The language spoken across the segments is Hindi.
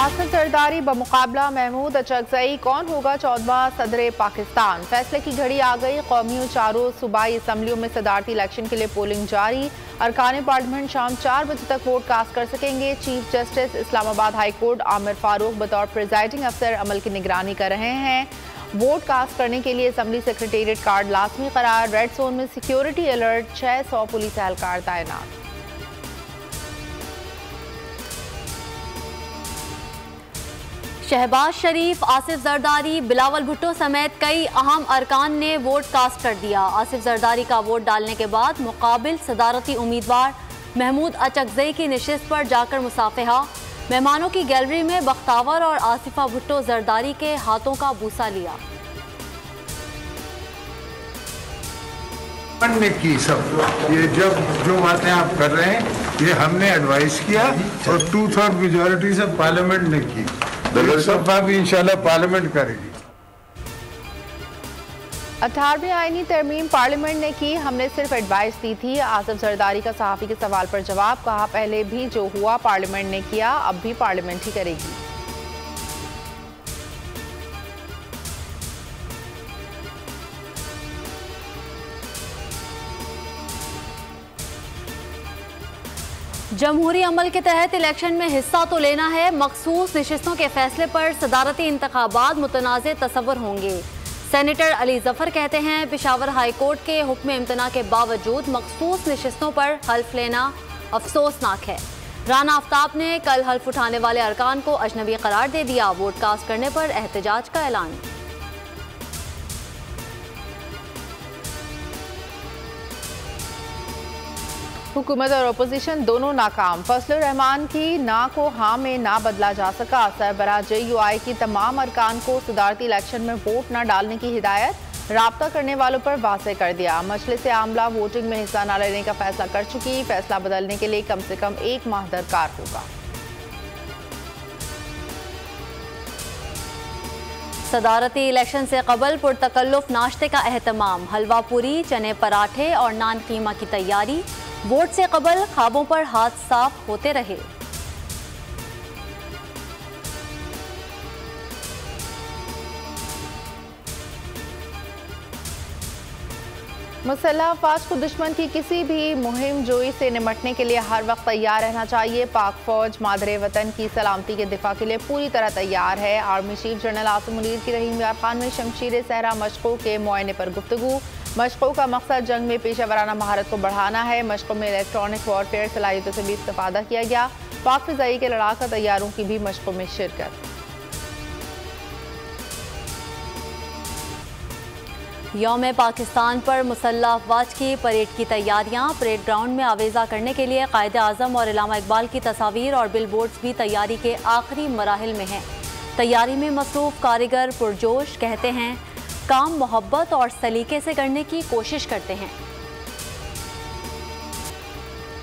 आसिफ जरदारी बमुकाबला महमूद अचकजई कौन होगा 14वां सदर पाकिस्तान। फैसले की घड़ी आ गई। कौमियों चारों सूबाई असम्बलियों में सदारती इलेक्शन के लिए पोलिंग जारी। अरकान पार्लियामेंट शाम 4 बजे तक वोट कास्ट कर सकेंगे। Chief justice Islamabad high court Aamir Farooq बतौर प्रिजाइडिंग अफसर अमल की निगरानी कर रहे हैं। वोट कास्ट करने के लिए असम्बली सेक्रेटेरिएट कार्ड लाजमी करार। रेड जोन में सिक्योरिटी अलर्ट। 600 पुलिस एहलकार तैनात। शहबाज शरीफ, आसिफ जरदारी, बिलावल भुट्टो समेत कई अहम अरकान ने वोट कास्ट कर दिया। आसिफ जरदारी का वोट डालने के बाद मुकाबिल सदारती उम्मीदवार महमूद अचकजई की नशिस्त पर जाकर मुसाफिहा। मेहमानों की गैलरी में बख्तावर और आसिफा भुट्टो जरदारी के हाथों का बूसा लिया। ने की सब ये जो बातें आप कर रहे हैं ये हमने एडवाइस किया और 2/3 मेजॉरिटी से पार्लियामेंट ने की। सभा भी इंशाल्लाह पार्लियामेंट करेगी। 18वीं आईनी तरमीम पार्लियामेंट ने की। हमने सिर्फ एडवाइस दी थी। आसिफ जरदारी का सहाफ़ी के सवाल पर जवाब। कहा पहले भी जो हुआ पार्लियामेंट ने किया, अब भी पार्लियामेंट ही करेगी। जमहूरी अमल के तहत इलेक्शन में हिस्सा तो लेना है, मखसूस नशिस्तों के फैसले पर सदारती इंतखाबात मुतनाज़ तसव्वुर होंगे। सेनेटर अली जफर कहते हैं पेशावर हाई कोर्ट के हुक्म इम्तना के बावजूद मखसूस नशिस्तों पर हल्फ लेना अफसोसनाक है। राना आफ्ताब ने कल हल्फ उठाने वाले अरकान को अजनबी करार दे दिया। वोट कास्ट करने पर एहतजाज का ऐलान। हुकूमत और अपोजिशन दोनों नाकाम। फजलुर रहमान की ना को हाँ में ना बदला जा सका। सरबराह JUI की तमाम अरकान को सदारती इलेक्शन में वोट न डालने की हिदायत राब्ता करने वालों पर वाज़ेह कर दिया। मजलिस आमला वोटिंग में हिस्सा न लेने का फैसला कर चुकी। फैसला बदलने के लिए कम से कम 1 माह दरकार होगा। सदारती इलेक्शन से कबल पुरतकल्लुफ नाश्ते का एहतमाम। हलवा पूरी, चने पराठे और नान कीमा की तैयारी। वोट से कबल ख्वाबों पर हाथ साफ होते रहे। मुसल्लह अफवाज को दुश्मन की किसी भी मुहिम जोई से निमटने के लिए हर वक्त तैयार रहना चाहिए। पाक फौज मादरे वतन की सलामती के दिफा के लिए पूरी तरह तैयार है। Army chief general Asim Munir की रहीम यार खान में शमशीर सहरा मशकों के मुआयने पर गुफ्तगू। मशकों का मकसद जंग में पेशा वराना महारत को बढ़ाना है। मशकों में इलेक्ट्रॉनिक वॉरफेयर सलाहियतों से भी इस्तेफादा किया गया। पाक फिजाई के लड़ाका तैयारों की भी मशकों में शिरकत। यौम पाकिस्तान पर मुसल्लह अफवाज की परेड की तैयारियां। परेड ग्राउंड में आवेजा करने के लिए कायदे आज़म और इलामा इकबाल की तस्वीर और बिल बोर्ड्स भी तैयारी के आखिरी मराहिल में हैं। तैयारी में मसरूफ कारीगर पुरजोश, कहते हैं काम मोहब्बत और सलीके से करने की कोशिश करते हैं।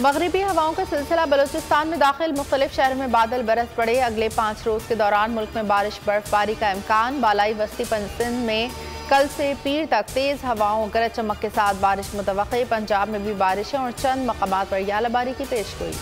मगरिबी हवाओं का सिलसिला बलूचिस्तान में दाखिल। मुख्तलिफ शहरों में बादल बरस पड़े। अगले 5 रोज के दौरान मुल्क में बारिश बर्फबारी का इम्कान। बालाई वस्ती सिंध में कल से पीर तक तेज हवाओं गरज चमक के साथ बारिश मुतवक्की। पंजाब में भी बारिश है और चंद मकामात पर यालाबारी की पेशगोई।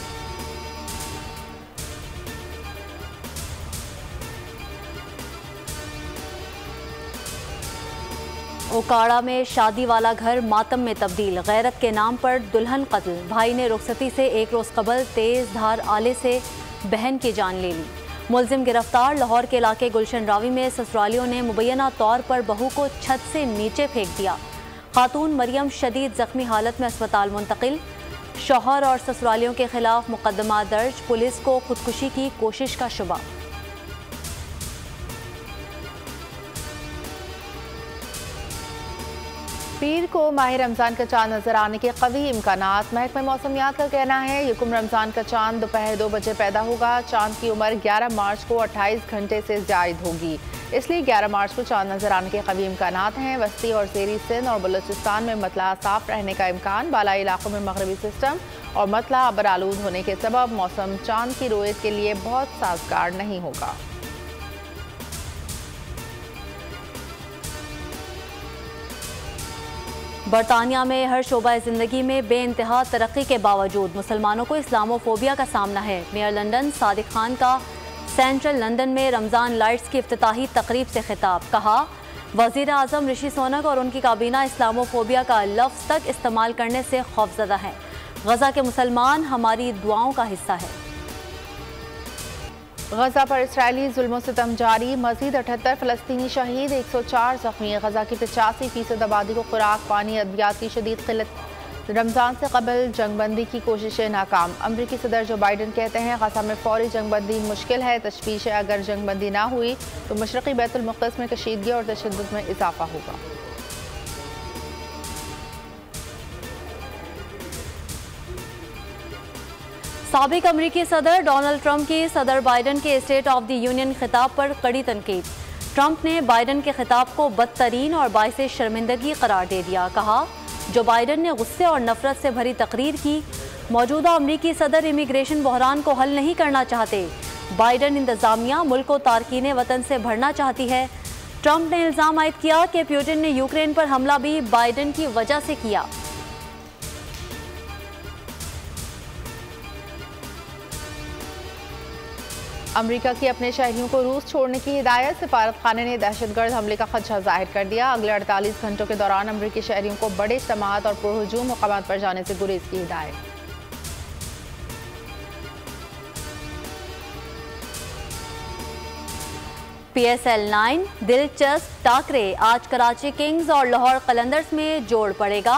ओकाड़ा में शादी वाला घर मातम में तब्दील। गैरत के नाम पर दुल्हन कत्ल। भाई ने रुखसती से 1 रोज कबल तेज धार आले से बहन की जान ले ली। मुलजिम गिरफ्तार। लाहौर के इलाके गुलशन रावी में ससुरालियों ने मुबैना तौर पर बहू को छत से नीचे फेंक दिया। खातून मरियम शदीद जख्मी हालत में अस्पताल मुंतकिल। शौहर और ससुरालियों के खिलाफ मुकदमा दर्ज। पुलिस को खुदकुशी की कोशिश का शुबा। पीर को माह रमज़ान का चांद नजर आने के कवी इम्कानात। महकमा मौसमियात का कहना है यकुम रमज़ान का चांद दोपहर 2 बजे पैदा होगा। चांद की उम्र 11 मार्च को 28 घंटे से ज़ायद होगी, इसलिए 11 मार्च को चांद नजर आने के कवी इम्कानात हैं। वस्ती और ज़ेरी सिंध और बलूचिस्तान में मतला साफ रहने का इम्कान। बालाई इलाकों में मगरबी सिस्टम और मतला अबर आलूद होने के सबब मौसम चांद की रोयत के लिए बहुत साजगार नहीं होगा। बरतानिया में हर शोबा ज़िंदगी में बेइंतहा तरक्की के बावजूद मुसलमानों को इस्लामोफोबिया का सामना है। मेयर लंदन सादिक खान का सेंट्रल लंदन में रमज़ान लाइट्स की इफ्तिताही तकरीब से खिताब। कहा, वज़ीर आज़म ऋषि सुनक और उनकी काबीना इस्लामोफोबिया का लफ्ज़ तक इस्तेमाल करने से खौफज़दा हैं। गज़ा के मुसलमान हमारी दुआओं का हिस्सा है। गजा पर इसराइली जुल्म सितम जारी, मजीद 78 फ़लस्तीनी शहीद, 104 जख्मी। गजा की 85% आबादी को खुराक, पानी, अद्वियात की शदीद किल्लत। रमज़ान से कबल जंगबंदी की कोशिशें नाकाम। अमरीकी सदर जो बाइडन कहते हैं गजा में फौरी जंगबंदी मुश्किल है। तशवीश है अगर जंगबंदी ना हुई तो मशरक़ी बैतुल मुक़द्दस में कशीदगी और तशद्दुद में इजाफा होगा। साबिक़ अमरीकी सदर डोनाल्ड ट्रंप की सदर बाइडन के स्टेट ऑफ द यूनियन खिताब पर कड़ी तनकीद। ट्रंप ने बाइडन के खिताब को बदतरीन और बाइसे शर्मिंदगी करार दे दिया। कहा, जो बाइडन ने गुस्से और नफरत से भरी तकरीर की। मौजूदा अमरीकी सदर इमिग्रेशन बहरान को हल नहीं करना चाहते। बाइडन इंतजामिया मुल्क को तारकीन वतन से भरना चाहती है। ट्रंप ने इल्ज़ाम आयद किया कि पुतिन ने यूक्रेन पर हमला भी बाइडन की वजह से किया। अमेरिका की अपने शहरियों को रूस छोड़ने की हिदायत। सिफारत खाने ने दहशतगर्द हमले का खदशा जाहिर कर दिया। अगले 48 घंटों के दौरान अमेरिकी शहरियों को बड़े इज्तिमात और पुरहुजूम मुकामात पर जाने से गुरेज की हिदायत। PSL 9 दिलचस्प टाकरे। आज कराची किंग्स और लाहौर कलंदर्स में जोड़ पड़ेगा।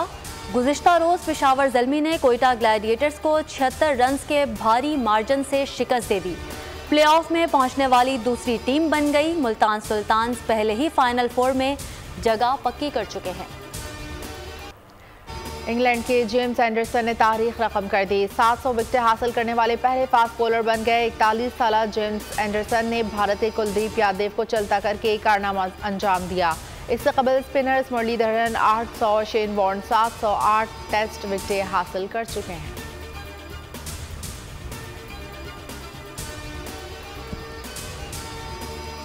गुज़िश्ता रोज पेशावर ज़ल्मी ने कोयटा ग्लैडिएटर्स को 76 रन के भारी मार्जिन से शिकस्त दे दी। प्लेऑफ में पहुंचने वाली दूसरी टीम बन गई। मुल्तान सुल्तान्स पहले ही फाइनल 4 में जगह पक्की कर चुके हैं। इंग्लैंड के जेम्स एंडरसन ने तारीख रकम कर दी। 700 विकेटें हासिल करने वाले पहले फास्ट बॉलर बन गए। 41 साल जेम्स एंडरसन ने भारतीय कुलदीप यादव को चलता करके एक कारनामा अंजाम दिया। इससे कबल spinners Muralitharan 800, Shane Warne 708 test विकेटें हासिल कर चुके हैं।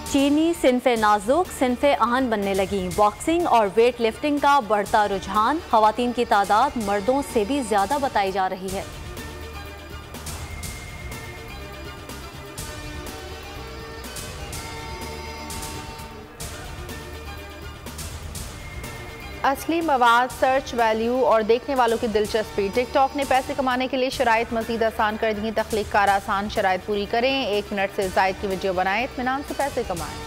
चीनी सिन्फे नाजुक सिन्फे अहन बनने लगी। बॉक्सिंग और वेट लिफ्टिंग का बढ़ता रुझान। खवातीन की तादाद मर्दों से भी ज्यादा बताई जा रही है। असली मवाद, सर्च वैल्यू और देखने वालों की दिलचस्पी। टिकटॉक ने पैसे कमाने के लिए शराइत मजीद आसान कर दी। तख्लीक़कार आसान शराइत पूरी करें, 1 मिनट से ज़ायद की वीडियो बनाएं, इत्मीनान से पैसे कमाएं।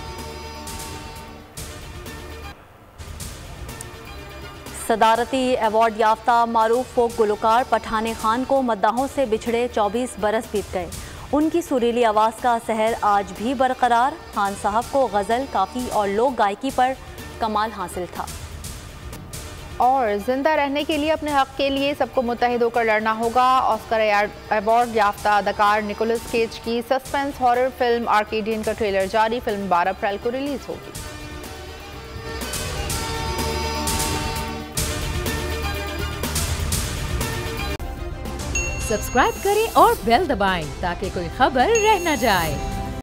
सदारती अवार्ड याफ्ता मारूफ फोक गुलकार पठान खान को मद्दाहों से बिछड़े 24 बरस बीत गए। उनकी सुरीली आवाज़ का सहर आज भी बरकरार। खान साहब को गज़ल, काफ़ी और लोक गायकी पर कमाल हासिल था। और जिंदा रहने के लिए अपने हक के लिए सबको मुत्तहिद होकर लड़ना होगा। ऑस्कर अवार्ड याफ्ता अदाकार निकोलस केज की सस्पेंस हॉरर फिल्म आर्केडियन का ट्रेलर जारी। फिल्म 12 अप्रैल को रिलीज होगी। सब्सक्राइब करें और बेल दबाएं ताकि कोई खबर रह न जाए।